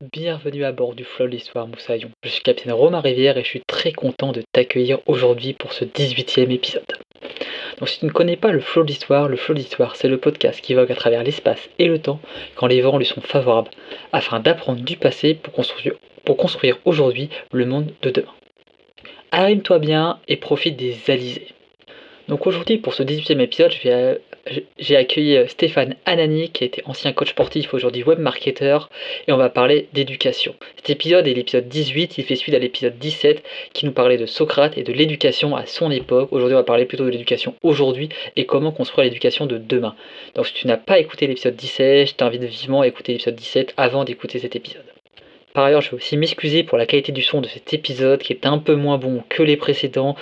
Bienvenue à bord du flot de l'histoire Moussaillon. Je suis capitaine Romain Rivière et je suis très content de t'accueillir aujourd'hui pour ce 18e épisode. Donc si tu ne connais pas le flot de l'histoire c'est le podcast qui vogue à travers l'espace et le temps quand les vents lui sont favorables, afin d'apprendre du passé pour construire aujourd'hui le monde de demain. Arrime-toi bien et profite des alizés. Donc aujourd'hui, pour ce 18e épisode, j'ai accueilli Stéphane Anani, qui était ancien coach sportif, aujourd'hui webmarketeur, et on va parler d'éducation. Cet épisode est l'épisode 18, il fait suite à l'épisode 17, qui nous parlait de Socrate et de l'éducation à son époque. Aujourd'hui, on va parler plutôt de l'éducation aujourd'hui et comment construire l'éducation de demain. Donc si tu n'as pas écouté l'épisode 17, je t'invite vivement à écouter l'épisode 17 avant d'écouter cet épisode. Par ailleurs, je vais aussi m'excuser pour la qualité du son de cet épisode qui est un peu moins bon que les précédents.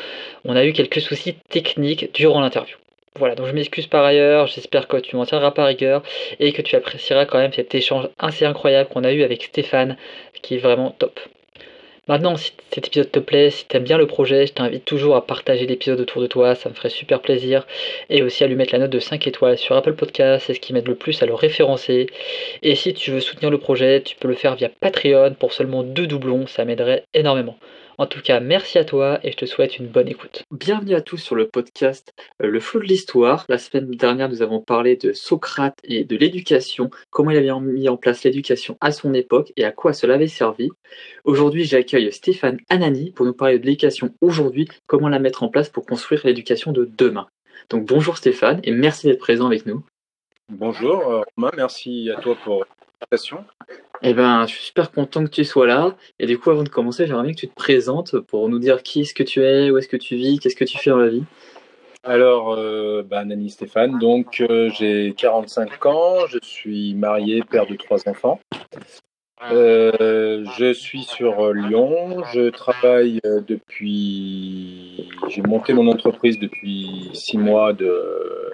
On a eu quelques soucis techniques durant l'interview. Voilà, donc je m'excuse par ailleurs, j'espère que tu m'en tiendras par rigueur et que tu apprécieras quand même cet échange assez incroyable qu'on a eu avec Stéphane, qui est vraiment top. Maintenant, si cet épisode te plaît, si tu aimes bien le projet, je t'invite toujours à partager l'épisode autour de toi, ça me ferait super plaisir. Et aussi à lui mettre la note de 5 étoiles sur Apple Podcast, c'est ce qui m'aide le plus à le référencer. Et si tu veux soutenir le projet, tu peux le faire via Patreon pour seulement 2 doublons, ça m'aiderait énormément. En tout cas, merci à toi et je te souhaite une bonne écoute. Bienvenue à tous sur le podcast Le Flot de l'Histoire. La semaine dernière, nous avons parlé de Socrate et de l'éducation, comment il avait mis en place l'éducation à son époque et à quoi cela avait servi. Aujourd'hui, j'accueille Stéphane Anani pour nous parler de l'éducation aujourd'hui, comment la mettre en place pour construire l'éducation de demain. Donc bonjour Stéphane et merci d'être présent avec nous. Bonjour Romain, merci à toi pour l'invitation. Eh ben, je suis super content que tu sois là. Et du coup, avant de commencer, j'aimerais bien que tu te présentes pour nous dire qui est-ce que tu es, où est-ce que tu vis, qu'est-ce que tu fais dans la vie. Alors, Nani Stéphane, donc j'ai 45 ans, je suis marié, père de 3 enfants. Je suis sur Lyon, je travaille j'ai monté mon entreprise depuis 6 mois de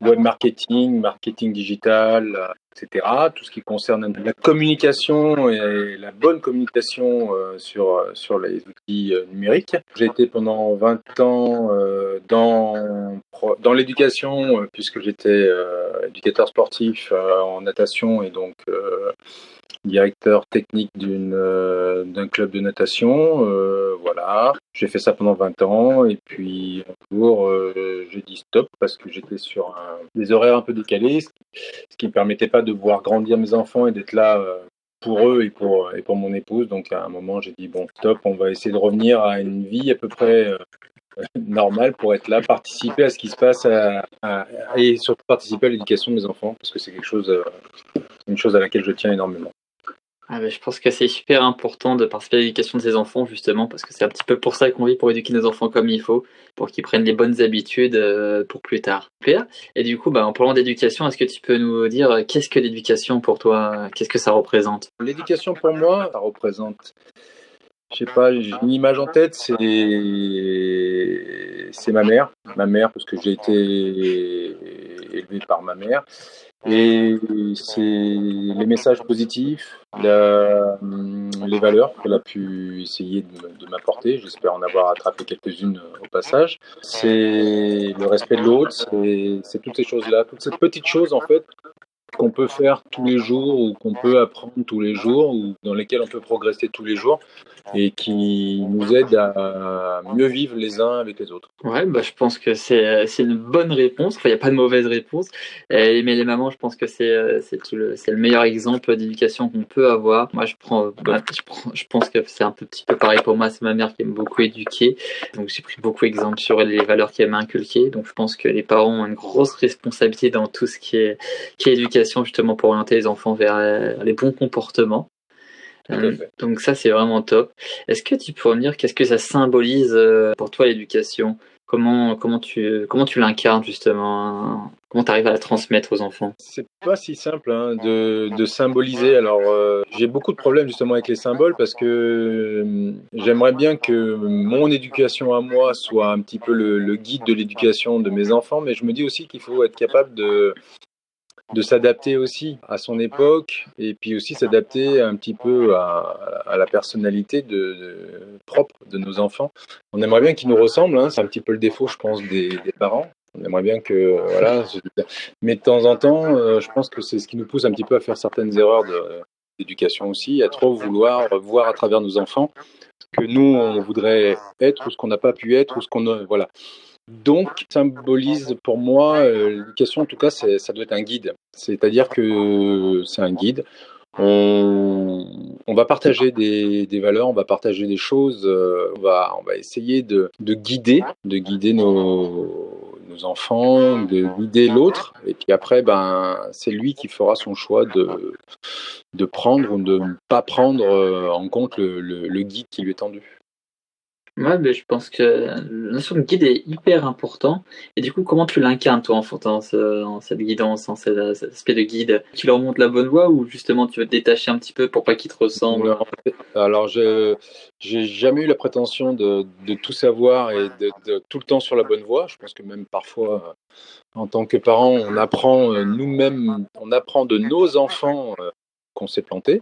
web marketing, marketing digital, etc. Tout ce qui concerne la communication et la bonne communication sur les outils numériques. J'ai été pendant 20 ans dans l'éducation, puisque j'étais éducateur sportif en natation et donc directeur technique d'un club de natation. Voilà, j'ai fait ça pendant 20 ans et puis un jour j'ai dit stop parce que j'étais sur des horaires un peu décalés, ce qui ne me permettait pas de voir grandir mes enfants et d'être là pour eux et pour mon épouse. Donc à un moment j'ai dit bon stop, on va essayer de revenir à une vie à peu près normale pour être là, participer à ce qui se passe et surtout participer à l'éducation de mes enfants parce que c'est une chose à laquelle je tiens énormément. Ah ben, je pense que c'est super important de participer à l'éducation de ses enfants, justement, parce que c'est un petit peu pour ça qu'on vit, pour éduquer nos enfants comme il faut, pour qu'ils prennent les bonnes habitudes pour plus tard. Et du coup, en parlant d'éducation, est-ce que tu peux nous dire qu'est-ce que l'éducation pour toi? Qu'est-ce que ça représente? L'éducation pour moi, ça représente, je sais pas, j'ai une image en tête, c'est ma mère, parce que j'ai été élevé par ma mère. Et c'est les messages positifs, les valeurs qu'elle a pu essayer de m'apporter. J'espère en avoir attrapé quelques-unes au passage. C'est le respect de l'autre, c'est toutes ces choses-là, toutes ces petites choses en fait qu'on peut faire tous les jours ou qu'on peut apprendre tous les jours ou dans lesquelles on peut progresser tous les jours et qui nous aident à mieux vivre les uns avec les autres. Ouais, je pense que c'est une bonne réponse. Enfin, il n'y a pas de mauvaise réponse. Mais les mamans, je pense que c'est le meilleur exemple d'éducation qu'on peut avoir. Moi, je pense que c'est un petit peu pareil pour moi. C'est ma mère qui aime beaucoup éduquer. Donc, j'ai pris beaucoup d'exemples sur les valeurs qu'elle m'a inculquées. Donc, je pense que les parents ont une grosse responsabilité dans tout ce qui est éducation, justement, pour orienter les enfants vers les bons comportements. Donc ça, c'est vraiment top. Est-ce que tu peux me dire qu'est-ce que ça symbolise pour toi l'éducation? Comment tu l'incarnes justement? Comment tu arrives à la transmettre aux enfants? C'est pas si simple de symboliser. Alors, j'ai beaucoup de problèmes justement avec les symboles parce que j'aimerais bien que mon éducation à moi soit un petit peu le guide de l'éducation de mes enfants, mais je me dis aussi qu'il faut être capable de s'adapter aussi à son époque et puis aussi s'adapter un petit peu à la personnalité propre de nos enfants. On aimerait bien qu'ils nous ressemblent, hein, c'est un petit peu le défaut, je pense, des parents. On aimerait bien que, voilà, mais de temps en temps, je pense que c'est ce qui nous pousse un petit peu à faire certaines erreurs d'éducation aussi, à trop vouloir voir à travers nos enfants ce que nous, on voudrait être ou ce qu'on n'a pas pu être ou ce qu'on a, voilà. Donc, symbolise pour moi, l'éducation, en tout cas, ça doit être un guide. C'est-à-dire que c'est un guide. On va partager des valeurs, on va partager des choses, on va essayer de guider nos enfants, de guider l'autre. Et puis après, ben, c'est lui qui fera son choix de prendre ou de ne pas prendre en compte le guide qui lui est tendu. Ouais, je pense que la notion de guide est hyper important. Et du coup, comment tu l'incarnes, toi, en cette guidance, cet aspect de guide? Tu leur montres la bonne voie ou justement tu veux te détacher un petit peu pour pas qu'ils te ressemblent? Non, alors j'ai jamais eu la prétention de tout savoir et de tout le temps sur la bonne voie. Je pense que même parfois, en tant que parents, on apprend nous-mêmes, on apprend de nos enfants qu'on s'est planté.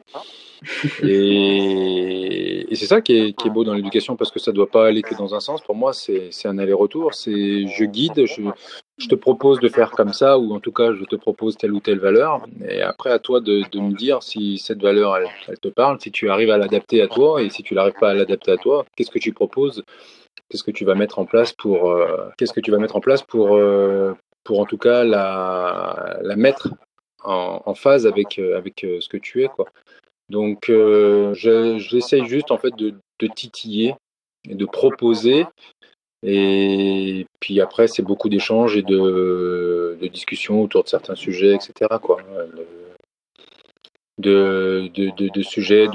Et c'est ça qui est beau dans l'éducation parce que ça doit pas aller que dans un sens. Pour moi, c'est un aller-retour. C'est je guide, je te propose de faire comme ça ou en tout cas, je te propose telle ou telle valeur. Et après, à toi de me dire si cette valeur, elle te parle, si tu arrives à l'adapter à toi et si tu n'arrives pas à l'adapter à toi, qu'est-ce que tu proposes? Qu'est-ce que tu vas mettre en place qu'est-ce que tu vas mettre en place pour en tout cas la mettre en phase avec ce que tu es, quoi. Donc, j'essaye juste en fait de titiller et de proposer. Et puis après, c'est beaucoup d'échanges et de discussions autour de certains sujets, etc., quoi. De sujets,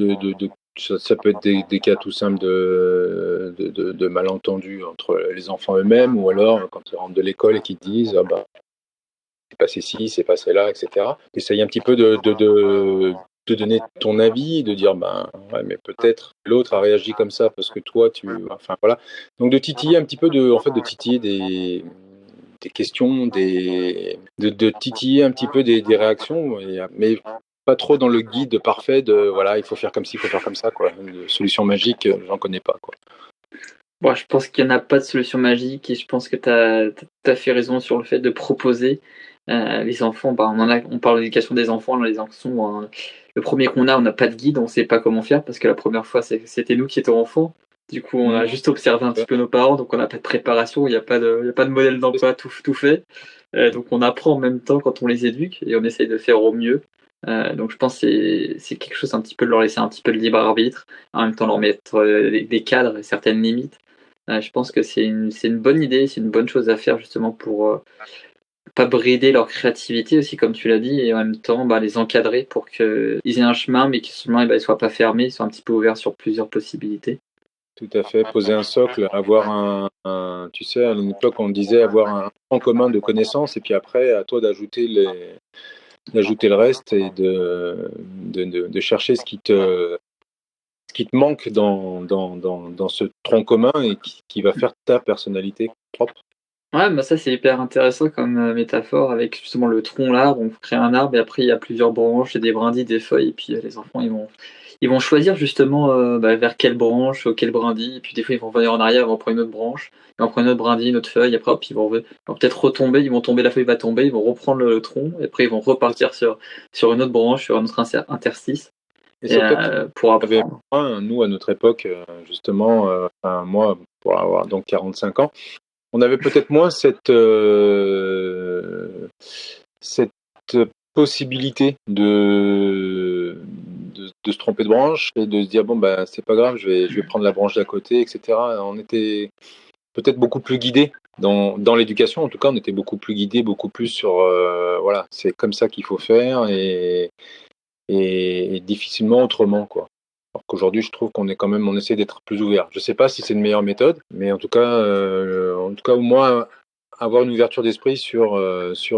ça peut être des cas tout simples de malentendus entre les enfants eux-mêmes, ou alors quand ils rentrent de l'école et qu'ils te disent ah bah, c'est passé ci, c'est passé là, etc. Essaye un petit peu de donner ton avis, de dire ben ouais, mais peut-être l'autre a réagi comme ça parce que toi enfin voilà. Donc de titiller un petit peu en fait de titiller des questions, de titiller un petit peu des réactions, mais pas trop dans le guide parfait de voilà il faut faire comme ci, il faut faire comme ça, quoi. De solution magique, j'en connais pas, quoi. Bon, je pense qu'il y en a pas de solution magique et je pense que tu as tout à fait raison sur le fait de proposer. Les enfants, on parle d'éducation des enfants, là, les enfants, le premier qu'on a, on n'a pas de guide, on sait pas comment faire parce que la première fois, c'était nous qui étions enfants. Du coup, on Mmh. a juste observé un petit peu nos parents, donc on n'a pas de préparation, il y a pas de modèle d'emploi tout fait. Donc on apprend en même temps quand on les éduque et on essaye de faire au mieux. Donc je pense que c'est quelque chose un petit peu de leur laisser un petit peu de libre arbitre, en même temps leur mettre, des cadres et certaines limites. Je pense que c'est une bonne idée, c'est une bonne chose à faire justement pour, pas brider leur créativité aussi comme tu l'as dit et en même temps, les encadrer pour qu'ils aient un chemin, mais que ce chemin, il soit pas fermé, il soit un petit peu ouvert sur plusieurs possibilités. Tout à fait, poser un socle, avoir tu sais, à une époque, on disait avoir un tronc commun de connaissances, et puis après, à toi d'ajouter le reste et de chercher ce qui te manque dans ce tronc commun et qui va faire ta personnalité propre. Ouais, ça, c'est hyper intéressant comme, métaphore avec justement le tronc, l'arbre. On crée un arbre et après il y a plusieurs branches et des brindilles, des feuilles et puis, les enfants, ils vont choisir justement, vers quelle branche, quelle brindille et puis des fois, ils vont revenir en arrière, ils vont prendre une autre branche, ils vont prendre une autre brindille, une autre feuille, après hop, ils vont peut-être retomber, ils vont tomber, la feuille va tomber, ils vont reprendre le tronc et après ils vont repartir sur une autre branche, sur un autre interstice Et et c'est peut-être pour qu'on avait apprendre. moins, nous, à notre époque, justement, enfin, moi, pour avoir donc 45 ans, on avait peut-être moins cette possibilité de se tromper de branche et de se dire bon bah c'est pas grave, je vais prendre la branche d'à côté, etc. On était peut-être beaucoup plus guidés dans l'éducation, en tout cas on était beaucoup plus guidés, beaucoup plus sur voilà, c'est comme ça qu'il faut faire et difficilement autrement, quoi. Alors qu'aujourd'hui je trouve qu'on est quand même, on essaie d'être plus ouvert. Je sais pas si c'est une meilleure méthode, mais en tout cas au moins avoir une ouverture d'esprit sur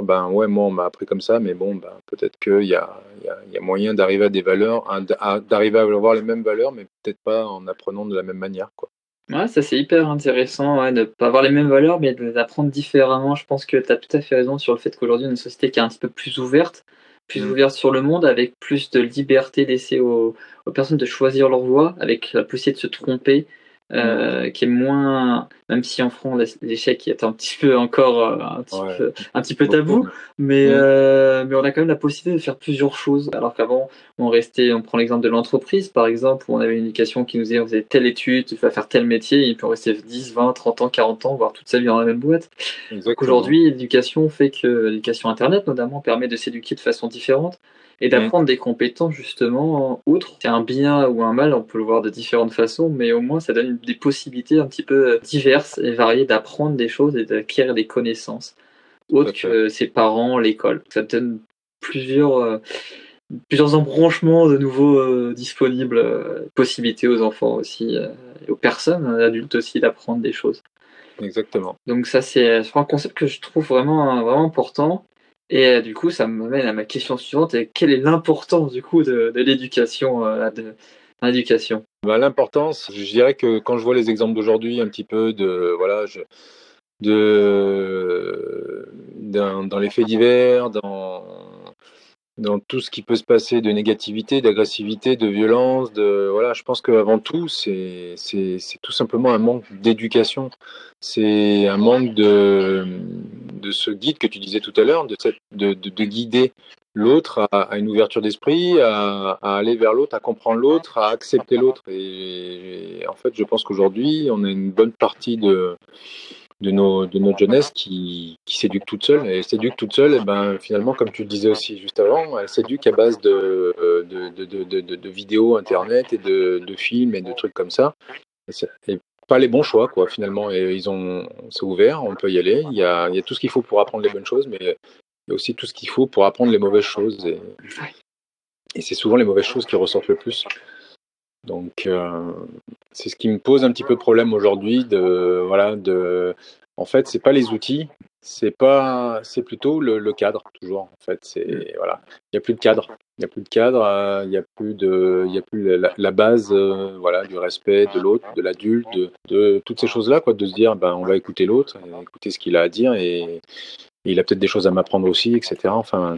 ben ouais moi on m'a appris comme ça mais bon ben peut-être qu'il y a moyen d'arriver à des valeurs d'arriver à avoir les mêmes valeurs mais peut-être pas en apprenant de la même manière, quoi. Ouais, ça c'est hyper intéressant, ouais, de pas avoir les mêmes valeurs, mais de les apprendre différemment. Je pense que tu as tout à fait raison sur le fait qu'aujourd'hui, on est une société qui est un petit peu plus Mm. ouverte sur le monde, avec plus de liberté laissée aux personnes de choisir leur voie, avec la possibilité de se tromper, qui est moins, même si en France l'échec est un petit peu encore Ouais, un petit peu beaucoup. tabou, mais, Mm. mais on a quand même la possibilité de faire plusieurs choses. Alors qu'avant, on prend l'exemple de l'entreprise par exemple, où on avait une éducation qui nous disait vous avez telle étude, tu vas faire tel métier, et puis on restait 10, 20, 30 ans, 40 ans, voire toute sa vie dans la même boîte. Exactement. Aujourd'hui, l'éducation fait que l'éducation Internet notamment permet de s'éduquer de façon différente et Mm. d'apprendre des compétences justement autres. C'est un bien ou un mal, on peut le voir de différentes façons, mais au moins ça donne des possibilités un petit peu diverses et variées d'apprendre des choses et d'acquérir des connaissances Tout autres à fait. que ses parents, l'école. Ça donne plusieurs, plusieurs embranchements de nouveaux disponibles, possibilités aux enfants aussi, et aux personnes, adultes aussi, d'apprendre des choses. Exactement. Donc ça, c'est un concept que je trouve vraiment, vraiment important et du coup, ça m'amène à ma question suivante et quelle est l'importance du coup de l'éducation, dans l'éducation? Bah, l'importance, je dirais que quand je vois les exemples d'aujourd'hui, un petit peu de voilà, dans les faits divers, dans tout ce qui peut se passer de négativité, d'agressivité, de violence, voilà, je pense qu'avant tout, c'est tout simplement un manque d'éducation. C'est un manque de ce guide que tu disais tout à l'heure, de guider l'autre à une ouverture d'esprit, à aller vers l'autre, à comprendre l'autre, à accepter l'autre. Et en fait, je pense qu'aujourd'hui, on a une bonne partie de notre jeunesse qui s'éduque toute seule. Et elle s'éduque toute seule, et ben, finalement, comme tu le disais aussi juste avant, elle s'éduque à base de vidéos Internet et de films et de trucs comme ça. Et pas les bons choix, quoi, finalement. Et c'est ouvert, on peut y aller. Il y a tout ce qu'il faut pour apprendre les bonnes choses, mais il y a aussi tout ce qu'il faut pour apprendre les mauvaises choses. Et c'est souvent les mauvaises choses qui ressortent le plus. Donc, c'est ce qui me pose un petit peu problème aujourd'hui. Voilà, en fait, c'est pas les outils, c'est plutôt le cadre toujours. En fait, Mmh. voilà, il y a plus de cadre, il y a plus de cadre, il y a plus la base, voilà, du respect de l'autre, de l'adulte, de toutes ces choses-là, quoi, de se dire, ben, on va écouter l'autre, écouter ce qu'il a à dire, et il a peut-être des choses à m'apprendre aussi, etc. Enfin,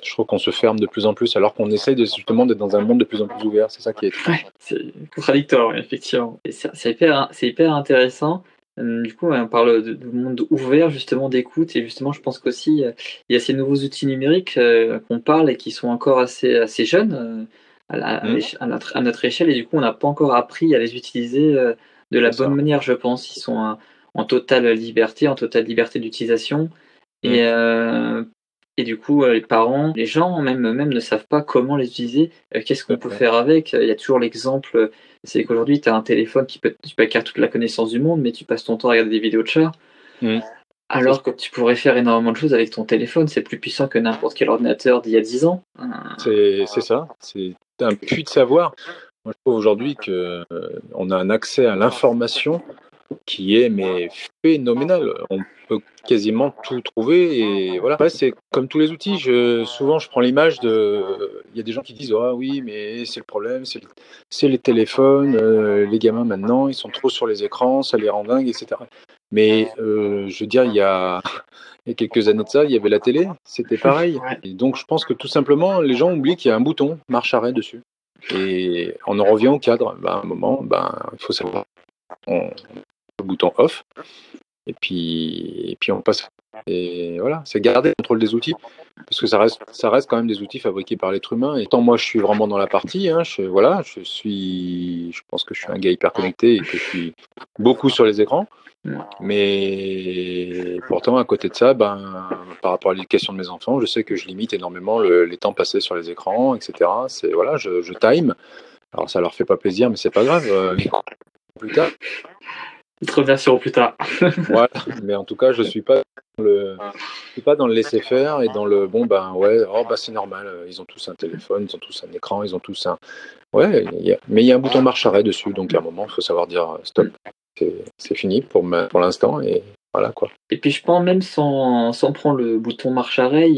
je trouve qu'on se ferme de plus en plus alors qu'on essaye justement d'être dans un monde de plus en plus ouvert. C'est ça qui est étrange. Ouais, c'est contradictoire, oui, effectivement et c'est hyper intéressant. Du coup, ouais, on parle de monde ouvert, justement, d'écoute et justement, je pense qu'aussi, il y a ces nouveaux outils numériques, qu'on parle et qui sont encore assez jeunes, Hmm. à notre échelle et du coup, on n'a pas encore appris à les utiliser, de la C'est bonne ça. manière, je pense. Ils sont en totale liberté, en totale liberté d'utilisation Hmm. et du coup, les parents, les gens même ne savent pas comment les utiliser, qu'est-ce Tout qu'on à peut fait. faire avec? Il y a toujours l'exemple, c'est qu'aujourd'hui tu as un téléphone tu peux acquérir toute la connaissance du monde, mais tu passes ton temps à regarder des vidéos de chats, Hmm. C'est alors que tu pourrais faire énormément de choses avec ton téléphone. C'est plus puissant que n'importe quel ordinateur d'il y a 10 ans. c'est ça. C'est un puits de savoir. Moi, je trouve aujourd'hui que on a un accès à l'information qui est mais phénoménal. On peut quasiment tout trouver et voilà. Ouais, c'est comme tous les outils. Souvent, je prends l'image il y a des gens qui disent ah oui, mais c'est le problème, c'est les téléphones, les gamins maintenant, ils sont trop sur les écrans, ça les rend dingues, etc. Mais je veux dire, il y a quelques années de ça, il y avait la télé, c'était pareil. Ouais. Et donc, je pense que tout simplement, les gens oublient qu'il y a un bouton marche arrêt dessus. Et on en revient au cadre. Ben, à un moment, ben, il faut savoir le bouton off et puis on passe. Et voilà, c'est garder le contrôle des outils parce que ça reste quand même des outils fabriqués par l'être humain. Et tant moi je suis vraiment dans la partie, hein, voilà, je pense que je suis un gars hyper connecté et que je suis beaucoup sur les écrans. Mmh. Mais pourtant, à côté de ça, ben, par rapport à l'éducation de mes enfants, je sais que je limite énormément les temps passés sur les écrans, etc. C'est voilà, je time. Alors ça leur fait pas plaisir, mais c'est pas grave. Plus tard. Ils te remercieront plus tard. Voilà, mais en tout cas, je suis pas dans le laisser-faire et dans le bon ben ouais, oh bah c'est normal, ils ont tous un téléphone, ils ont tous un écran, ils ont tous un ouais, mais il y a un bouton marche arrêt dessus, donc à un moment, il faut savoir dire stop, c'est fini pour l'instant et voilà quoi. Et puis je pense même sans prendre le bouton marche arrêt,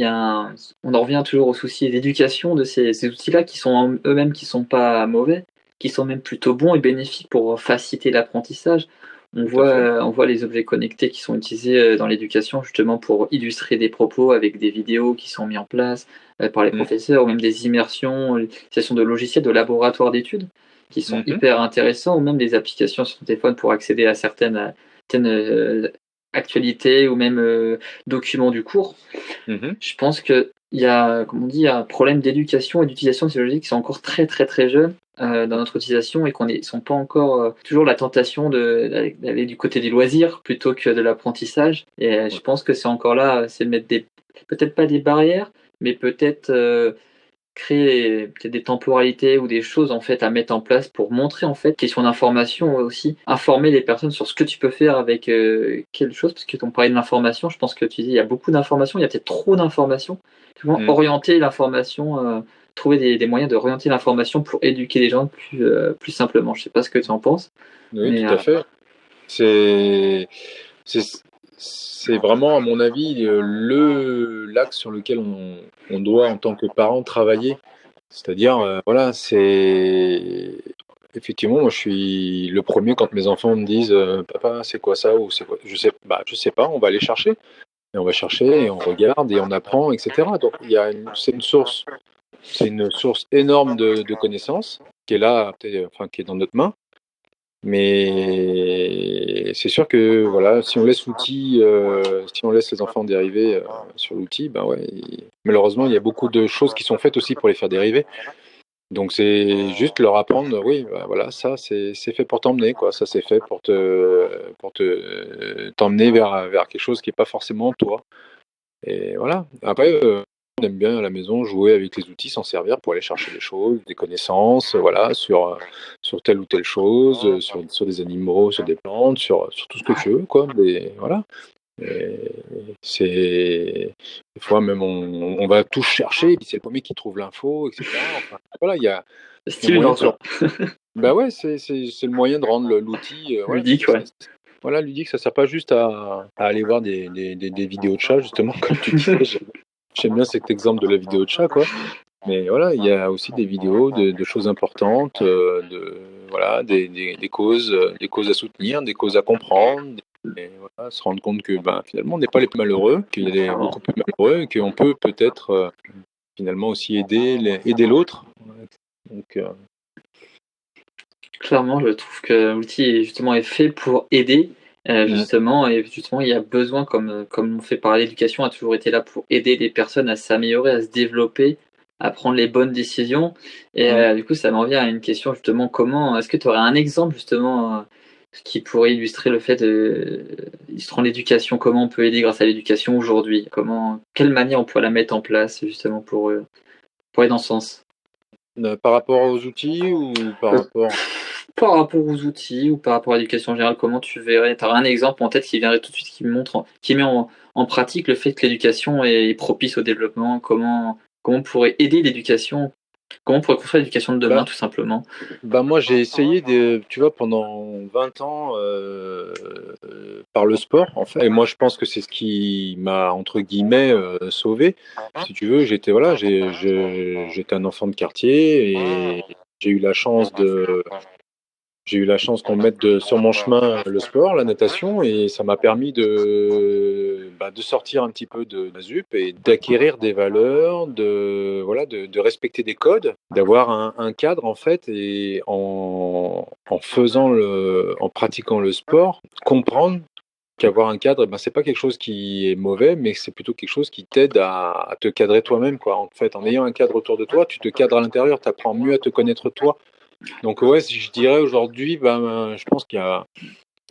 on en revient toujours au souci d'éducation de ces outils-là qui sont en eux-mêmes qui sont pas mauvais, qui sont même plutôt bons et bénéfiques pour faciliter l'apprentissage. Tout à fait. On voit les objets connectés qui sont utilisés, dans l'éducation justement pour illustrer des propos avec des vidéos qui sont mis en place, par les Mmh. professeurs ou même des immersions, l'utilisation de logiciels de laboratoire d'études qui sont Mhm. hyper intéressants, ou même des applications sur ton téléphone pour accéder à certaines actualités ou même documents du cours. Mhm. Je pense qu'il y a, comme on dit, un problème d'éducation et d'utilisation de ces logiciels qui sont encore très très très jeunes dans notre utilisation et qu'on ne sont pas encore toujours la tentation d'aller du côté des loisirs plutôt que de l'apprentissage. Et je pense que c'est encore là, c'est de mettre peut-être pas des barrières, mais peut-être créer peut-être des temporalités ou des choses en fait à mettre en place pour montrer en fait, question d'information aussi, informer les personnes sur ce que tu peux faire avec quelle chose, parce que on parlait de l'information, je pense que tu dis il y a beaucoup d'informations, il y a peut-être trop d'informations. Comment Mhm. orienter l'information, trouver des moyens de orienter l'information pour éduquer les gens plus simplement. Je sais pas ce que tu en penses, Oui, mais tout à fait. C'est, c'est, c'est vraiment, à mon avis, l'axe sur lequel on doit, en tant que parent, travailler. C'est-à-dire, voilà, c'est effectivement, moi, je suis le premier quand mes enfants me disent, papa, c'est quoi ça ou c'est quoi? Je sais pas. On va aller chercher et on va chercher et on regarde et on apprend, etc. Donc, c'est une source énorme de connaissances qui est là, enfin, qui est dans notre main. Mais c'est sûr que voilà, si on laisse les enfants dériver sur l'outil, ben ouais, malheureusement, il y a beaucoup de choses qui sont faites aussi pour les faire dériver. Donc c'est juste leur apprendre, oui, bah, voilà, ça c'est fait pour t'emmener, quoi. Ça c'est fait pour t'emmener vers quelque chose qui est pas forcément toi. Et voilà. Après, on aime bien à la maison jouer avec les outils, s'en servir pour aller chercher des choses, des connaissances, voilà, sur telle ou telle chose, sur des animaux, sur des plantes, sur tout ce que tu veux, quoi. Mais voilà. Et c'est des fois même on va tout chercher, et puis c'est le premier qui trouve l'info, etc. Enfin, voilà, il y a moyen stimulant de se. quoi. Bah ouais, c'est le moyen de rendre l'outil, voilà, Ludique, ouais. voilà, ludique. Ça sert pas juste à aller voir des vidéos de chat, justement, comme tu disais. J'aime bien cet exemple de la vidéo de chat, quoi. Mais voilà, il y a aussi des vidéos de choses importantes, voilà, des causes à soutenir, des causes à comprendre. Et voilà, se rendre compte que ben, finalement, on n'est pas les plus malheureux, qu'il y a beaucoup plus malheureux, et qu'on peut peut-être finalement aussi aider l'autre. Donc, Clairement, je trouve que l'outil est fait pour aider, mm, justement et justement il y a besoin comme on fait par l'éducation a toujours été là pour aider les personnes à s'améliorer, à se développer, à prendre les bonnes décisions et mm. du coup ça m'en vient à une question justement comment est-ce que tu aurais un exemple justement, qui pourrait illustrer le fait de illustrant l'éducation, comment on peut aider grâce à l'éducation aujourd'hui? Quelle manière on pourrait la mettre en place justement pour aller dans ce sens? Par rapport aux outils ou par Heu, rapport. Par rapport aux outils ou par rapport à l'éducation générale, comment tu verrais? Tu aurais un exemple en tête qui viendrait tout de suite, qui met en pratique le fait que l'éducation est propice au développement? Comment on pourrait aider l'éducation? Comment on pourrait construire l'éducation de demain Bah, tout simplement? moi, j'ai essayé tu vois, pendant 20 ans, par le sport, en fait. Et moi, je pense que c'est ce qui m'a, entre guillemets, sauvé. Si tu veux, j'étais un enfant de quartier et j'ai eu la chance qu'on mette sur mon chemin le sport, la natation, et ça m'a permis de sortir un petit peu de ma ZUP et d'acquérir des valeurs, voilà, de respecter des codes, d'avoir un cadre en fait, et en pratiquant le sport, comprendre qu'avoir un cadre, c'est pas quelque chose qui est mauvais, mais c'est plutôt quelque chose qui t'aide à te cadrer toi-même, quoi. En fait, en ayant un cadre autour de toi, tu te cadres à l'intérieur, tu apprends mieux à te connaître toi. Donc ouais, si je dirais aujourd'hui, je pense qu'il y a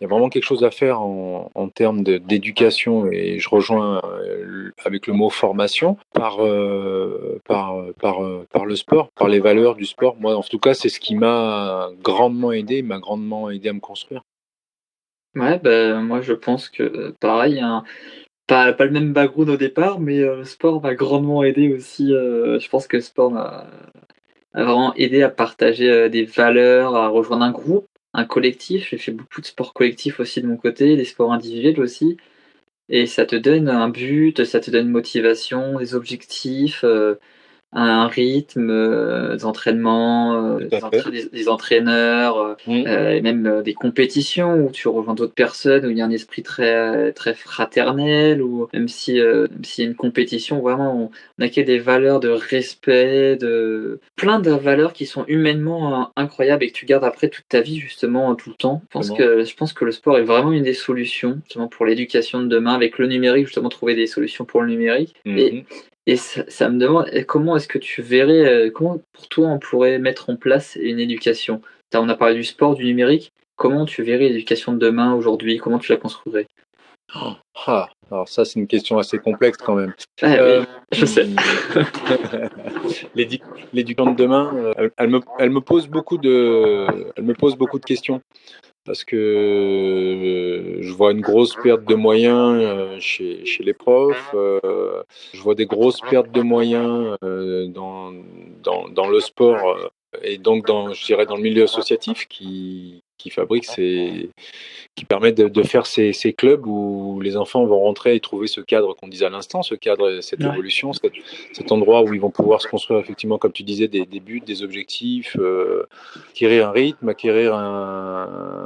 vraiment quelque chose à faire en termes d'éducation, et je rejoins avec le mot formation par le sport, par les valeurs du sport. Moi, en tout cas, c'est ce qui m'a grandement aidé à me construire. Ouais, moi je pense que, pareil, hein, pas le même background au départ, mais le sport m'a grandement aidé aussi, je pense que le sport m'a vraiment aidé à partager, des valeurs, à rejoindre un groupe, un collectif. J'ai fait beaucoup de sports collectifs aussi de mon côté, des sports individuels aussi et ça te donne un but, ça te donne une motivation, des objectifs, un rythme, des entraînements, Tout à fait. des entraîneurs, et même des compétitions où tu rejoins d'autres personnes, où il y a un esprit très, très fraternel, ou même s'il y a une compétition, vraiment on acquiert des valeurs de respect, de plein de valeurs qui sont humainement incroyables et que tu gardes après toute ta vie justement, tout le temps. Je pense que le sport est vraiment une des solutions justement pour l'éducation de demain, avec le numérique, justement trouver des solutions pour le numérique. Et ça me demande, comment est-ce que tu verrais, comment pour toi on pourrait mettre en place une éducation? On a parlé du sport, du numérique. Comment tu verrais l'éducation de demain aujourd'hui? Comment tu la construirais? Alors ça, c'est une question assez complexe quand même. Ah oui, je sais. L'éducation de demain, elle me pose elle me pose beaucoup de questions parce que je vois une grosse perte de moyens chez les profs. Je vois des grosses pertes de moyens dans le sport et donc je dirais dans le milieu associatif qui fabrique qui permet de faire ces clubs où les enfants vont rentrer et trouver ce cadre qu'on disait à l'instant, ce cadre, cette évolution, cet endroit où ils vont pouvoir se construire effectivement, comme tu disais, des buts, des objectifs, acquérir un rythme, acquérir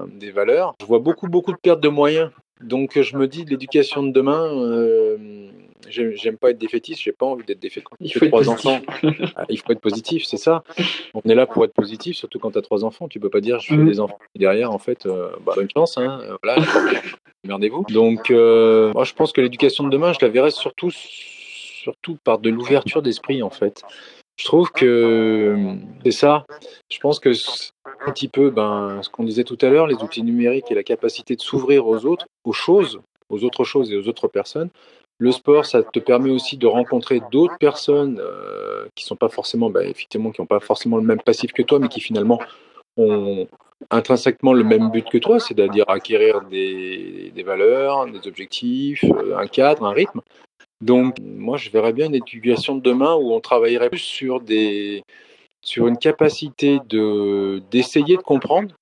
des valeurs. Je vois beaucoup de pertes de moyens. Donc je me dis, l'éducation de demain, j'aime pas être défaitiste, j'ai pas envie d'être défaitiste. Il faut être 3 positif. enfants, il faut être positif, c'est ça. On est là pour être positif, surtout quand tu as 3 enfants. Tu peux pas dire je fais des enfants. Et derrière, en fait, bonne chance, hein, voilà, la porte est merdez-vous. Donc, moi, je pense que l'éducation de demain, je la verrai surtout par de l'ouverture d'esprit, en fait. Je trouve que c'est ça. Je pense que un petit peu, ce qu'on disait tout à l'heure, les outils numériques et la capacité de s'ouvrir aux autres, aux autres choses et aux autres personnes. Le sport, ça te permet aussi de rencontrer d'autres personnes qui sont pas forcément, effectivement, qui n'ont pas forcément le même passif que toi, mais qui finalement ont intrinsèquement le même but que toi, c'est-à-dire acquérir des valeurs, des objectifs, un cadre, un rythme. Donc, moi, je verrais bien une éducation de demain où on travaillerait plus sur une capacité d'essayer de comprendre,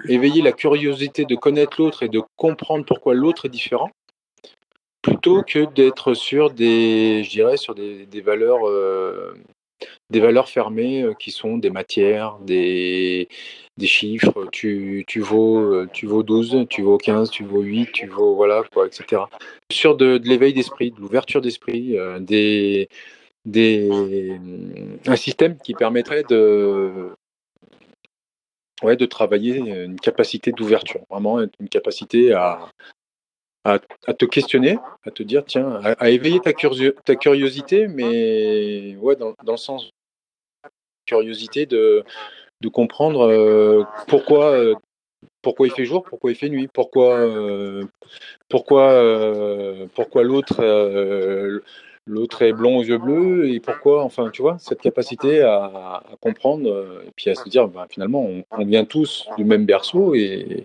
éveiller la curiosité de connaître l'autre et de comprendre pourquoi l'autre est différent, plutôt que d'être sur je dirais, sur des valeurs fermées qui sont des matières, des chiffres. Tu vaux 12, tu vaux 15, tu vaux 8, tu vaux, voilà, quoi, etc. Sur de l'éveil d'esprit, de l'ouverture d'esprit, un système qui permettrait de travailler une capacité d'ouverture, vraiment une capacité à te questionner, à te dire, tiens, à éveiller ta curiosité, mais ouais, dans le sens curiosité de comprendre pourquoi il fait jour, pourquoi il fait nuit, pourquoi l'autre est blond aux yeux bleus et pourquoi, enfin, tu vois, cette capacité à comprendre et puis à se dire, finalement, on vient tous du même berceau et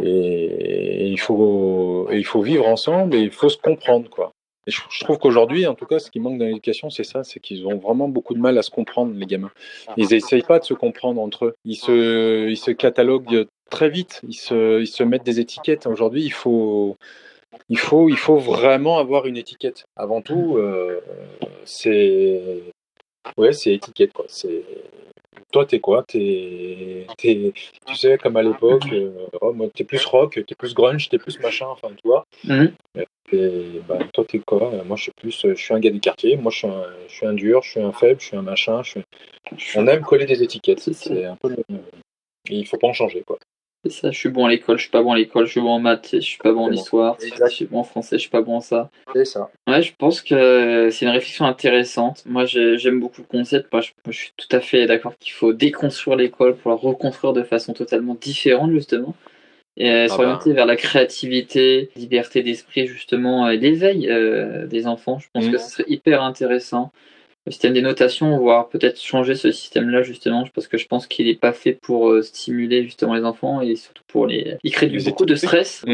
il faut vivre ensemble et il faut se comprendre, quoi. Et je trouve qu'aujourd'hui, en tout cas, ce qui manque dans l'éducation, c'est ça, c'est qu'ils ont vraiment beaucoup de mal à se comprendre, les gamins. Ils n'essayent pas de se comprendre entre eux. Ils se cataloguent très vite. Ils se mettent des étiquettes. Aujourd'hui, il faut vraiment avoir une étiquette. Avant tout, c'est étiquette, quoi. Toi, t'es quoi? Tu sais, comme à l'époque, moi, t'es plus rock, t'es plus grunge, t'es plus machin, enfin, tu vois. Et toi, t'es quoi? Moi, je suis un gars du quartier. Moi, je suis un dur, je suis un faible, je suis un machin. On aime coller des étiquettes. C'est un peu et il faut pas en changer, quoi. C'est ça, je suis bon à l'école, je suis pas bon à l'école, je suis bon en maths, je suis pas bon en histoire, je suis bon en français, je suis pas bon en ça. C'est ça. Ouais, je pense que c'est une réflexion intéressante. Moi, j'aime beaucoup le concept. Moi, je suis tout à fait d'accord qu'il faut déconstruire l'école pour la reconstruire de façon totalement différente, justement. Et s'orienter vers la créativité, liberté d'esprit, justement, et l'éveil des enfants. Je pense que ce serait hyper intéressant. Le système des notations, voire peut-être changer ce système-là, justement, parce que je pense qu'il n'est pas fait pour stimuler justement les enfants et surtout pour les. Il crée beaucoup de stress,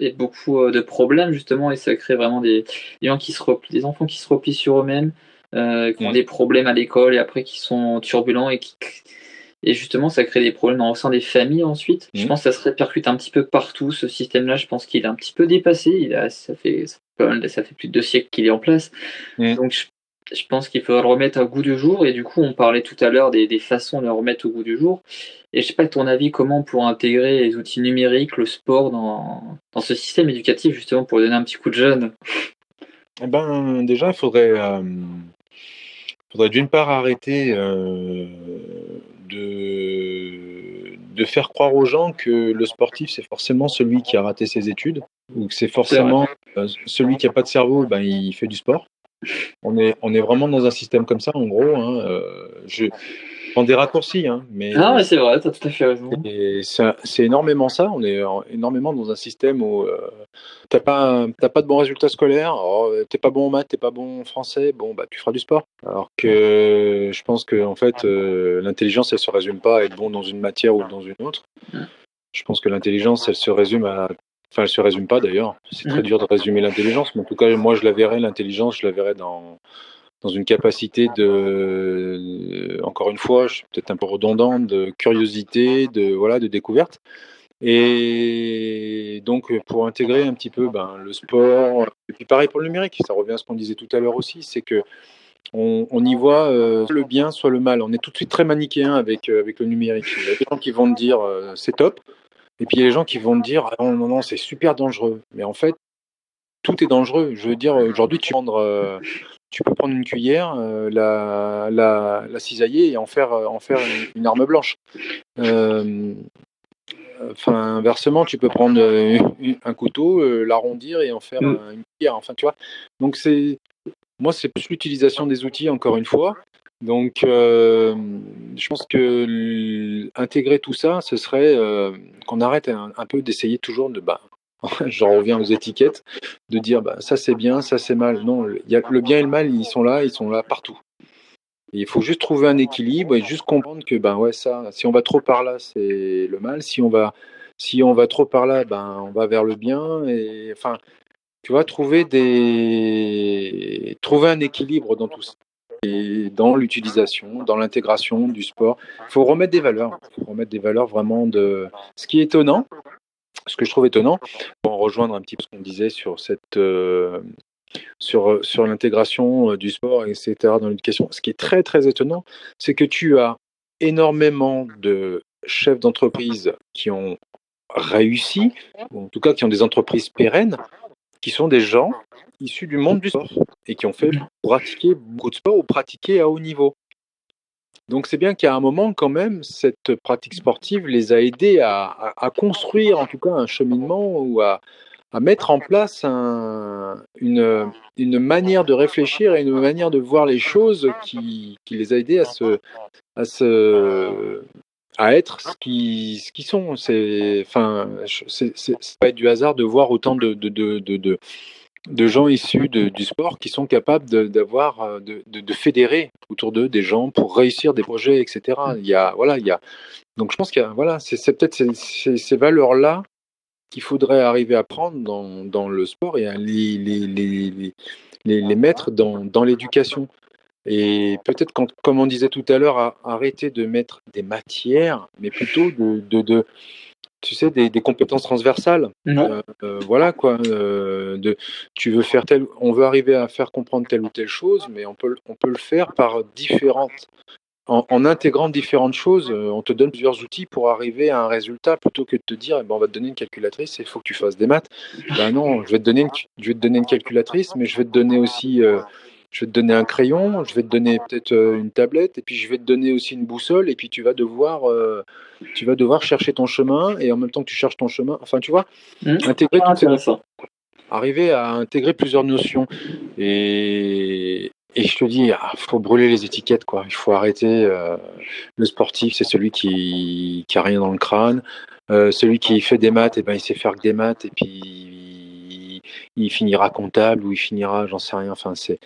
et beaucoup de problèmes, justement, et ça crée vraiment des gens des enfants qui se replient sur eux-mêmes, qui ont des problèmes à l'école et après qui sont turbulents et justement, ça crée des problèmes au sein des familles ensuite. Je pense que ça se répercute un petit peu partout, ce système-là. Je pense qu'il est un petit peu dépassé. Ça fait plus de 2 siècles qu'il est en place. Donc, je pense qu'il faut le remettre au goût du jour et du coup, on parlait tout à l'heure des façons de le remettre au goût du jour et je sais pas, à ton avis, comment on pourrait intégrer les outils numériques, le sport dans ce système éducatif justement pour lui donner un petit coup de jeune? Eh ben, déjà, faudrait d'une part arrêter de faire croire aux gens que le sportif, c'est forcément celui qui a raté ses études, ou que c'est C'est vrai. forcément celui qui a pas de cerveau, ben, il fait du sport. On est vraiment dans un système comme ça, en gros. Hein, je prends des raccourcis, hein, Non, mais mais c'est vrai, tu as tout à fait raison. c'est énormément ça. On est énormément dans un système où t'as pas de bons résultats scolaires, oh, t'es pas bon en maths, t'es pas bon en français, bon bah tu feras du sport. Alors que je pense que en fait l'intelligence elle se résume pas à être bon dans une matière ou dans une autre. Mmh. Je pense que l'intelligence elle se résume à enfin elle se résume pas d'ailleurs. C'est très Mmh. dur de résumer l'intelligence, mais en tout cas moi je la verrais l'intelligence, je la verrais dans une capacité de encore une fois, je suis peut-être un peu redondant, de curiosité, de voilà, de découverte. Et donc, pour intégrer un petit peu, ben, le sport et puis pareil pour le numérique, ça revient à ce qu'on disait tout à l'heure aussi, c'est qu'on y voit, soit le bien, soit le mal. On est tout de suite très manichéen avec le numérique. Il y a des gens qui vont te dire, «C'est top» et puis il y a les gens qui vont te dire: «Ah non, non, non, c'est super dangereux». Mais en fait, tout est dangereux. Je veux dire, aujourd'hui, tu peux prendre une cuillère, la cisailler et en faire une arme blanche. Hem Enfin, inversement, tu peux prendre un couteau, l'arrondir et en faire Mmh. une pierre. Enfin, tu vois. Donc moi, c'est plus l'utilisation des outils, encore une fois. Donc, je pense que intégrer tout ça, ce serait qu'on arrête un peu d'essayer toujours de, bah, j'en reviens aux étiquettes, de dire, bah, ça c'est bien, ça c'est mal. Non, le bien et le mal, ils sont là partout. Et il faut juste trouver un équilibre et juste comprendre que ben ouais ça, si on va trop par là, c'est le mal. Si on va trop par là, ben on va vers le bien. Et enfin, tu vois, trouver un équilibre dans tout ça. Et dans l'utilisation, dans l'intégration du sport. Il faut remettre des valeurs. Il faut remettre des valeurs vraiment de. Ce qui est étonnant, ce que je trouve étonnant, pour en rejoindre un petit peu ce qu'on disait sur sur l'intégration du sport, etc., dans l'éducation. Ce qui est très, très étonnant, c'est que tu as énormément de chefs d'entreprise qui ont réussi, ou en tout cas qui ont des entreprises pérennes, qui sont des gens issus du monde du sport et qui ont fait pratiquer beaucoup de sport ou pratiquer à haut niveau. Donc c'est bien qu'à un moment, quand même, cette pratique sportive les a aidés à construire en tout cas un cheminement ou à mettre en place une manière de réfléchir et une manière de voir les choses qui les a aidés à, se, à être ce qu'ils sont. Enfin, c'est pas du hasard de voir autant de gens issus du sport qui sont capables d'avoir, de fédérer autour d'eux des gens pour réussir des projets, etc. Voilà, donc je pense qu'il y a, voilà, c'est peut-être ces valeurs-là qu'il faudrait arriver à prendre dans le sport et à les mettre dans l'éducation. Et peut-être, comme on disait tout à l'heure, arrêter de mettre des matières, mais plutôt tu sais, des compétences transversales. Ouais. Voilà quoi. Tu veux faire on veut arriver à faire comprendre telle ou telle chose, mais on peut le faire par différentes en intégrant différentes choses, on te donne plusieurs outils pour arriver à un résultat plutôt que de te dire: «Eh ben, on va te donner une calculatrice et il faut que tu fasses des maths». Ben non, je vais te donner une calculatrice, mais je vais te donner aussi, je vais te donner un crayon, je vais te donner peut-être, une tablette et puis je vais te donner aussi une boussole et puis tu vas devoir chercher ton chemin et en même temps que tu cherches ton chemin, enfin, tu vois? Intégrer Super toutes ces intéressant. arriver à intégrer plusieurs notions et je te dis, faut brûler les étiquettes, quoi. Il faut arrêter, le sportif, c'est celui qui a rien dans le crâne. Celui qui fait des maths et ben, il sait faire que des maths et puis il finira comptable ou il finira j'en sais rien. Enfin, c'est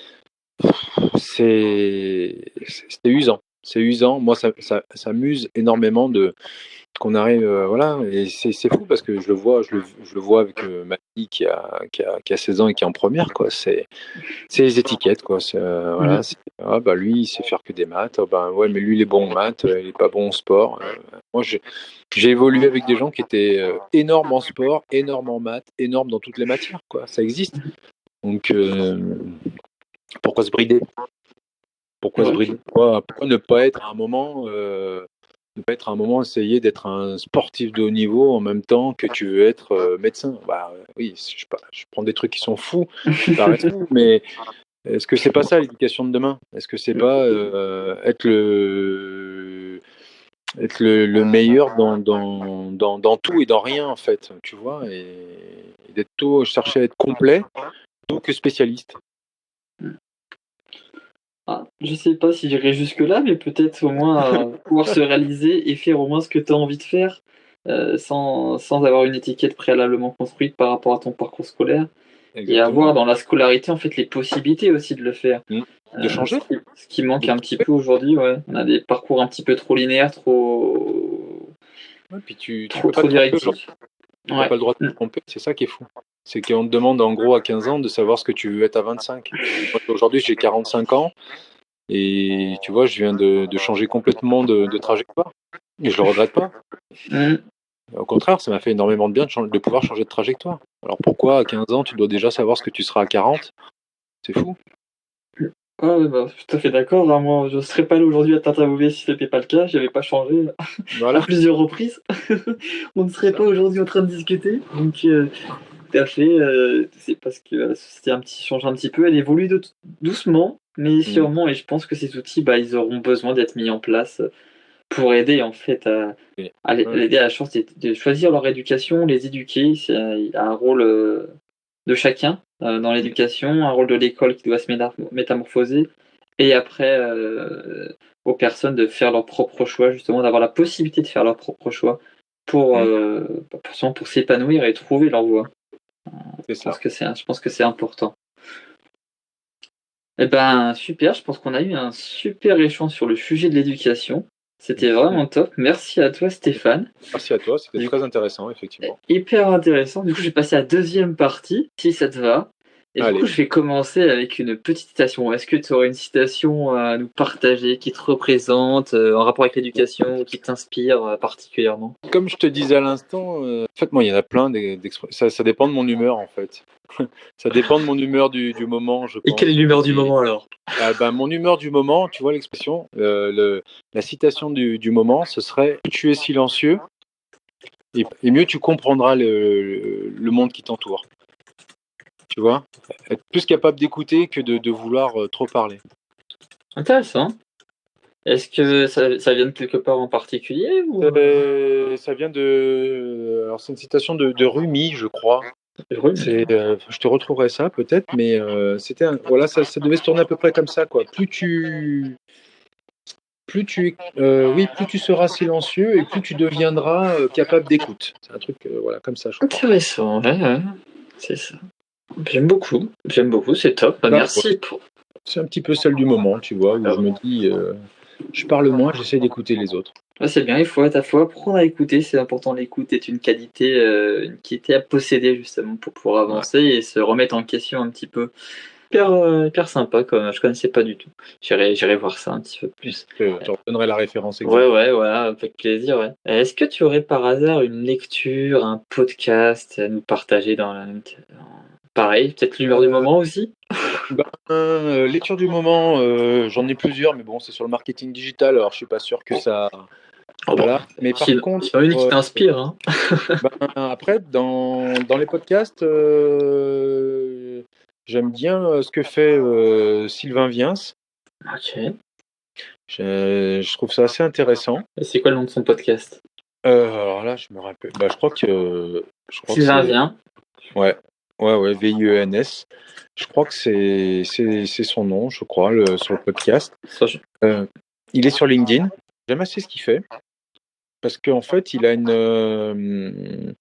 usant. C'est usant. Moi, ça m'use énormément de qu'on arrive, voilà, et c'est fou parce que je le vois avec, ma fille qui a 16 ans et qui est en première, quoi. C'est les étiquettes, quoi. Mmh. Voilà, «Ah bah, lui, il sait faire que des maths. Ah bah, ouais, mais lui, il est bon en maths, il est pas bon en sport». Moi, j'ai évolué avec des gens qui étaient, énormes en sport, énormes en maths, énormes dans toutes les matières, quoi. Ça existe. Donc pourquoi se brider? Pourquoi se brider? Pourquoi ne pas être à un moment, essayer d'être un sportif de haut niveau en même temps que tu veux être médecin? Bah oui, je prends des trucs qui sont fous, qui paraissent fous, mais est-ce que c'est pas ça l'éducation de demain? Est-ce que c'est pas être le meilleur dans tout et dans rien en fait, tu vois, et d'être chercher à être complet plutôt que spécialiste. Ah, je sais pas si j'irai jusque-là, mais peut-être au moins pouvoir se réaliser et faire au moins ce que tu as envie de faire, sans avoir une étiquette préalablement construite par rapport à ton parcours scolaire et avoir dans la scolarité, en fait, les possibilités aussi de le faire. De changer. Ce qui manque un petit peu aujourd'hui, ouais. On a des parcours un petit peu trop linéaires, trop Ouais, puis tu trop peux pas te tromper directifs. aujourd'hui. Tu n'as pas le droit de te tromper, c'est ça qui est fou. C'est qu'on te demande en gros à 15 ans de savoir ce que tu veux être à 25. Moi, aujourd'hui, j'ai 45 ans et tu vois, je viens de changer complètement de trajectoire. Et je le regrette pas. Au contraire, ça m'a fait énormément de bien de pouvoir changer de trajectoire. Alors pourquoi à 15 ans, tu dois déjà savoir ce que tu seras à 40? C'est fou. Ah ouais, bah, tout à fait d'accord, hein. Moi, je serais pas là aujourd'hui à t'interviewer si c'était pas le cas. J'avais pas changé à Voilà. plusieurs reprises. On ne serait pas aujourd'hui en train de discuter. Donc, tout à fait, c'est parce que la société change un petit peu. Elle évolue doucement, mais sûrement. Et je pense que ces outils, bah, ils auront besoin d'être mis en place pour aider en fait à l'aider à la chance de choisir leur éducation, les éduquer. Il y a un rôle de chacun dans l'éducation, un rôle de l'école qui doit se métamorphoser, et après aux personnes de faire leur propre choix, justement d'avoir la possibilité de faire leur propre choix pour s'épanouir et trouver leur voie. Je pense que c'est important. Eh ben super, je pense qu'on a eu un super échange sur le sujet de l'éducation. C'était vraiment top. Merci à toi Stéphane. Merci à toi, c'était très intéressant, effectivement. Hyper intéressant. Du coup, je vais passer à la deuxième partie, si ça te va. Et du coup, je vais commencer avec une petite citation. Est-ce que tu aurais une citation à nous partager qui te représente, en rapport avec l'éducation, ou qui t'inspire particulièrement? Comme je te disais à l'instant, en fait, moi, il y en a plein ça dépend de mon humeur, en fait. Ça dépend de mon humeur du moment, je pense. Et quelle est l'humeur du moment alors? Mon humeur du moment, tu vois l'expression, la citation du moment, ce serait: plus tu es silencieux et mieux tu comprendras le monde qui t'entoure. Tu vois? Être plus capable d'écouter que de vouloir trop parler. Intéressant. Est-ce que ça vient de quelque part en particulier ou? Ça vient alors c'est une citation de Rumi, je crois. Je te retrouverai ça peut-être, mais c'était voilà, ça devait se tourner à peu près comme ça, quoi. Plus tu seras silencieux et plus tu deviendras capable d'écoute. C'est un truc voilà, comme ça, je crois. Intéressant, ouais, c'est ça. J'aime beaucoup, c'est top. Bah, merci pour. C'est un petit peu celle du moment, tu vois, où je me dis, je parle moins, j'essaie d'écouter les autres. Ouais, c'est bien, il faut apprendre à écouter, c'est important. L'écoute est une qualité à posséder justement pour pouvoir avancer et se remettre en question un petit peu. Hyper sympa, comme je connaissais pas du tout. J'irai voir ça un petit peu plus. Je te redonnerai la référence exacte. Ouais, voilà, avec plaisir, ouais. Est-ce que tu aurais par hasard une lecture, un podcast à nous partager pareil, peut-être l'humeur du moment aussi? Lecture du moment, j'en ai plusieurs, mais bon, c'est sur le marketing digital, alors je suis pas sûr que ça. Voilà. Mais par contre, il y en a une qui t'inspire, hein. après, dans les podcasts, j'aime bien ce que fait Sylvain Viens. Ok. Je trouve ça assez intéressant. Et c'est quoi le nom de son podcast? Alors là, je me rappelle. Je crois que Sylvain Viens. Ouais, Viens. Je crois que c'est son nom, je crois, sur le podcast. Il est sur LinkedIn. J'aime assez ce qu'il fait parce qu'en fait, il a une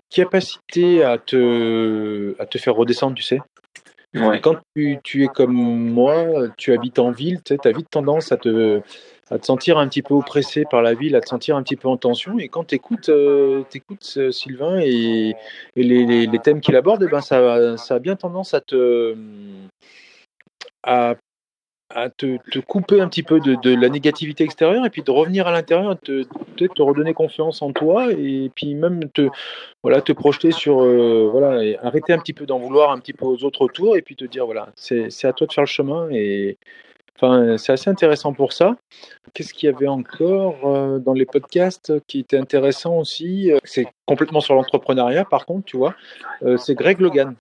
capacité à te faire redescendre, tu sais. Ouais. Et quand tu es comme moi, tu habites en ville, tu as vite tendance à te sentir un petit peu oppressé par la ville, à te sentir un petit peu en tension. Et quand tu écoutes Sylvain et les thèmes qu'il aborde, ça a bien tendance à à te couper un petit peu de la négativité extérieure et puis de revenir à l'intérieur, peut-être te redonner confiance en toi et puis même te projeter sur, voilà et arrêter un petit peu d'en vouloir un petit peu aux autres autour et puis te dire: «Voilà, c'est à toi de faire le chemin» et enfin, c'est assez intéressant pour ça. Qu'est-ce qu'il y avait encore, dans les podcasts qui était intéressant aussi, c'est complètement sur l'entrepreneuriat par contre, tu vois? C'est Greg Logan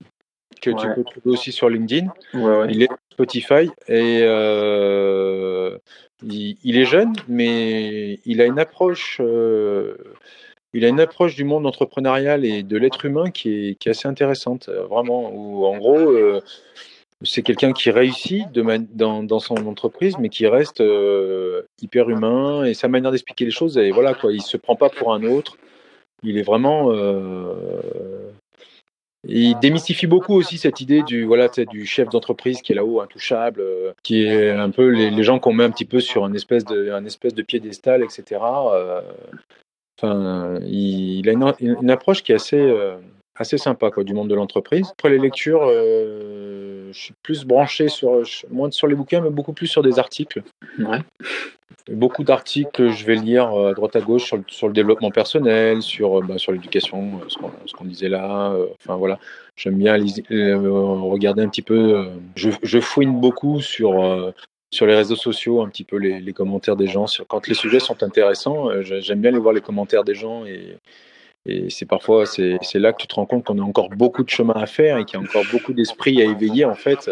que tu Ouais, peux trouver aussi sur LinkedIn. ouais, ouais. Il est sur Spotify et il est jeune, mais il a une approche du monde entrepreneurial et de l'être humain qui est assez intéressante, vraiment. Où en gros, c'est quelqu'un qui réussit dans son entreprise, mais qui reste hyper humain et sa manière d'expliquer les choses, et voilà quoi, il se prend pas pour un autre. Il est vraiment il démystifie beaucoup aussi cette idée du voilà, tu sais, du chef d'entreprise qui est là-haut, intouchable, qui est un peu les gens qu'on met un petit peu sur un espèce de piédestal, etc. Enfin, il a une approche qui est assez sympa quoi, du monde de l'entreprise. Après les lectures, je suis plus branché moins sur les bouquins, mais beaucoup plus sur des articles. Ouais. Beaucoup d'articles que je vais lire à droite à gauche sur le développement personnel, sur l'éducation, ce qu'on disait là. Enfin voilà, j'aime bien regarder un petit peu. Je fouine beaucoup sur les réseaux sociaux, un petit peu les commentaires des gens. Quand les sujets sont intéressants, j'aime bien aller voir les commentaires des gens et c'est là que tu te rends compte qu'on a encore beaucoup de chemin à faire et qu'il y a encore beaucoup d'esprit à éveiller en fait.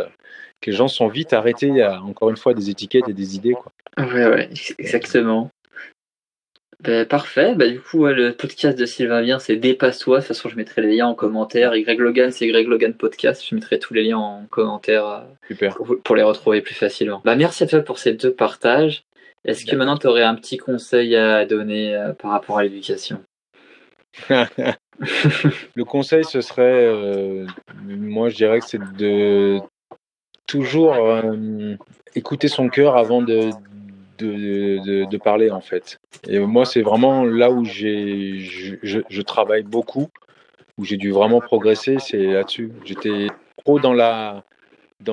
Que les gens sont vite arrêtés à, encore une fois, des étiquettes et des idées, quoi. Ouais, ouais, exactement. Parfait. Du coup, ouais, le podcast de Sylvain Bien, c'est Dépasse-toi. De toute façon, je mettrai les liens en commentaire. Et Greg Logan, c'est Greg Logan Podcast. Je mettrai tous les liens en commentaire Super. pour les retrouver plus facilement. Merci à toi pour ces 2 partages. Est-ce que maintenant, tu aurais un petit conseil à donner par rapport à l'éducation? Le conseil, ce serait, moi, je dirais que c'est de toujours écouter son cœur avant de parler, en fait. Et moi, c'est vraiment là où je travaille beaucoup, où j'ai dû vraiment progresser, c'est là-dessus. J'étais trop dans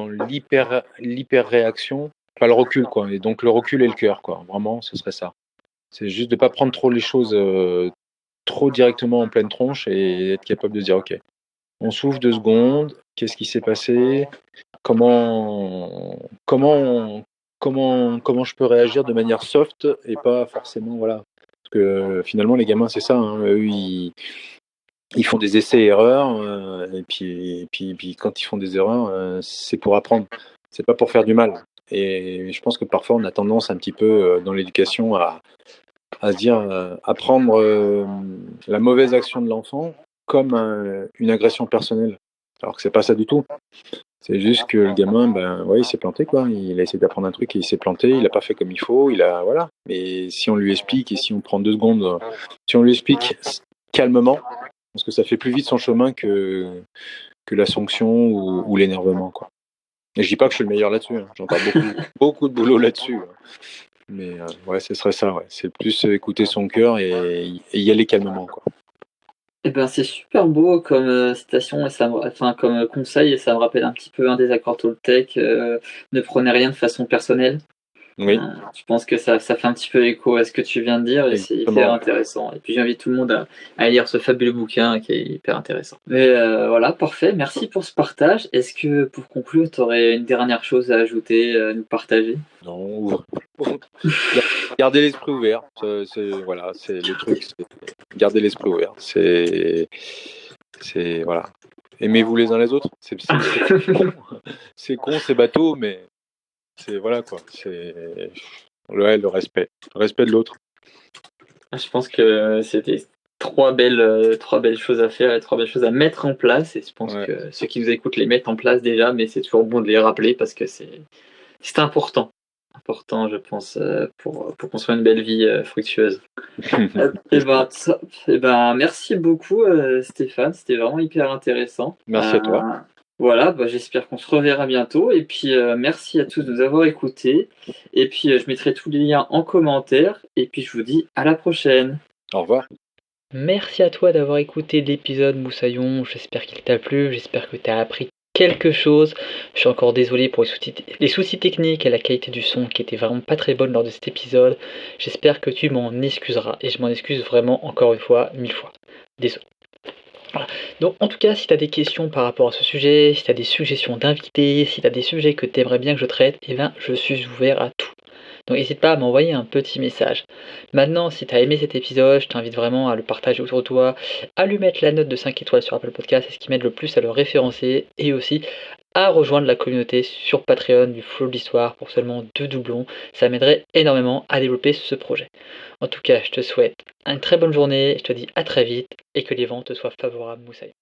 l'hyper réaction, pas le recul, quoi. Et donc le recul et le cœur, quoi. Vraiment, ce serait ça. C'est juste de pas prendre trop les choses trop directement en pleine tronche et être capable de dire ok, on souffle 2 secondes, qu'est-ce qui s'est passé, comment comment comment je peux réagir de manière soft et pas forcément voilà. Parce que finalement les gamins c'est ça, hein, eux ils font des essais-erreurs et puis quand ils font des erreurs, c'est pour apprendre, c'est pas pour faire du mal. Et je pense que parfois on a tendance un petit peu dans l'éducation à se dire, à prendre la mauvaise action de l'enfant comme une agression personnelle. Alors que c'est pas ça du tout. C'est juste que le gamin, ben ouais, il s'est planté quoi. Il a essayé d'apprendre un truc et il s'est planté. Il a pas fait comme il faut. Voilà. Mais si on lui explique et si on prend 2 secondes, si on lui explique calmement, parce que ça fait plus vite son chemin que la sanction ou l'énervement quoi. Et je dis pas que je suis le meilleur là-dessus. Hein. J'ai encore beaucoup de boulot là-dessus. Hein. Mais ouais, ce serait ça. Ouais. C'est plus écouter son cœur et y aller calmement quoi. C'est super beau comme citation et comme conseil, et ça me rappelle un petit peu un des accords Toltec, ne prenez rien de façon personnelle. Oui, Je pense que ça fait un petit peu écho à ce que tu viens de dire et c'est hyper exactement. intéressant. Et puis j'invite tout le monde à lire ce fabuleux bouquin qui est hyper intéressant. Mais voilà, parfait. Merci pour ce partage. Est-ce que pour conclure, tu aurais une dernière chose à ajouter, à nous partager? Non, garder l'esprit ouvert. Voilà, c'est le truc, c'est garder l'esprit ouvert. Voilà. Aimez-vous les uns les autres. C'est con, c'est con, c'est bateau, mais c'est voilà quoi. C'est ouais, le respect de l'autre. Je pense que c'était trois belles choses à faire et 3 belles choses à mettre en place, et je pense Ouais. que ceux qui nous écoutent les mettent en place déjà, mais c'est toujours bon de les rappeler parce que c'est important. Important, je pense, pour construire une belle vie fructueuse. Top. Merci beaucoup, Stéphane. C'était vraiment hyper intéressant. Merci à toi. Voilà, j'espère qu'on se reverra bientôt. Et puis, merci à tous de nous avoir écoutés. Et puis, je mettrai tous les liens en commentaire. Et puis, je vous dis à la prochaine. Au revoir. Merci à toi d'avoir écouté l'épisode Moussaillon. J'espère qu'il t'a plu. J'espère que tu as appris quelque chose. Je suis encore désolé pour les soucis techniques et la qualité du son qui était vraiment pas très bonne lors de cet épisode. J'espère que tu m'en excuseras et je m'en excuse vraiment encore une fois, 1000 fois. Désolé. Voilà. Donc en tout cas, si tu as des questions par rapport à ce sujet, si tu as des suggestions d'invités, si tu as des sujets que tu aimerais bien que je traite, eh bien je suis ouvert à tout. Donc n'hésite pas à m'envoyer un petit message. Maintenant, si tu as aimé cet épisode, je t'invite vraiment à le partager autour de toi, à lui mettre la note de 5 étoiles sur Apple Podcast, c'est ce qui m'aide le plus à le référencer, et aussi à rejoindre la communauté sur Patreon du Flow de l'Histoire pour seulement 2 doublons. Ça m'aiderait énormément à développer ce projet. En tout cas, je te souhaite une très bonne journée, je te dis à très vite, et que les vents te soient favorables, Moussaï.